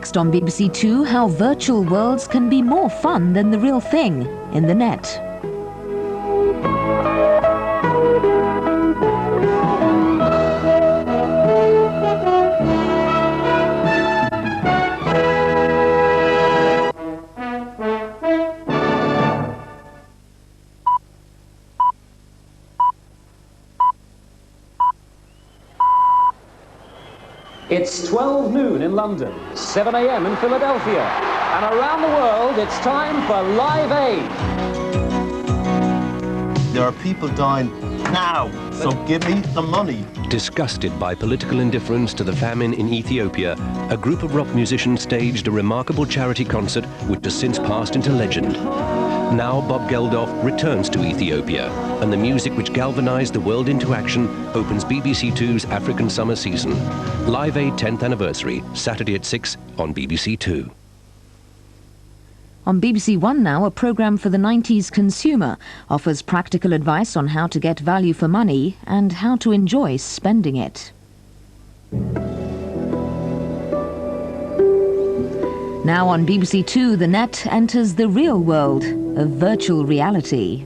Next on BBC2, how virtual worlds can be more fun than the real thing in the net. It's 12 noon in London, 7 a.m. in Philadelphia, and around the world it's time for Live Aid. There are people dying now, so give me the money. Disgusted by political indifference to the famine in Ethiopia, a group of rock musicians staged a remarkable charity concert which has since passed into legend. Now Bob Geldof returns to Ethiopia, and the music which galvanized the world into action opens BBC2's African summer season. Live Aid 10th anniversary, Saturday at 6 on BBC2. On BBC One now, a programme for the 90s consumer offers practical advice on how to get value for money and how to enjoy spending it. Now on BBC2, the net enters the real world of virtual reality.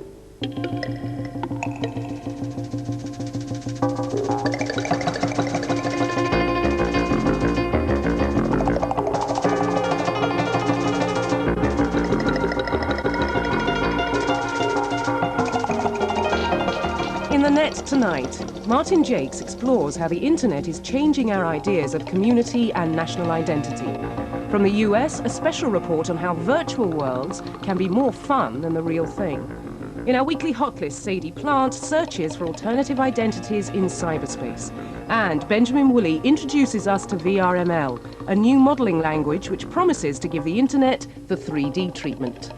In the net tonight, Martin Jakes explores how the internet is changing our ideas of community and national identity. From the US, a special report on how virtual worlds can be more fun than the real thing. In our weekly hot list, Sadie Plant searches for alternative identities in cyberspace. And Benjamin Woolley introduces us to VRML, a new modelling language which promises to give the internet the 3D treatment.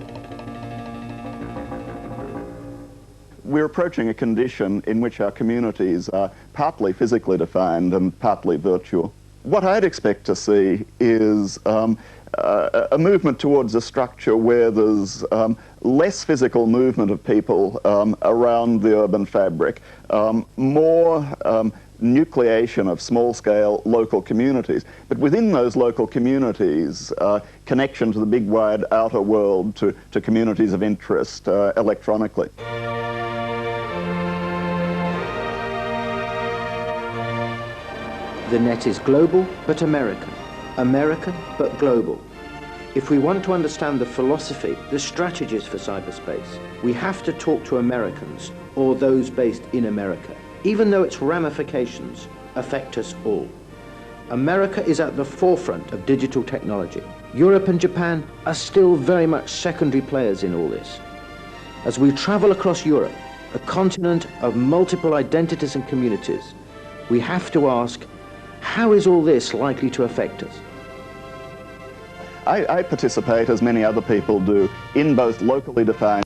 We're approaching a condition in which our communities are partly physically defined and partly virtual. What I'd expect to see is a movement towards a structure where there's less physical movement of people around the urban fabric, more nucleation of small-scale local communities. But within those local communities, connection to the big, wide outer world, to communities of interest electronically. The net is global but American, American but global. If we want to understand the philosophy, the strategies for cyberspace, we have to talk to Americans or those based in America, even though its ramifications affect us all. America is at the forefront of digital technology. Europe and Japan are still very much secondary players in all this. As we travel across Europe, a continent of multiple identities and communities, we have to ask, how is all this likely to affect us? I participate, as many other people do, in both locally defined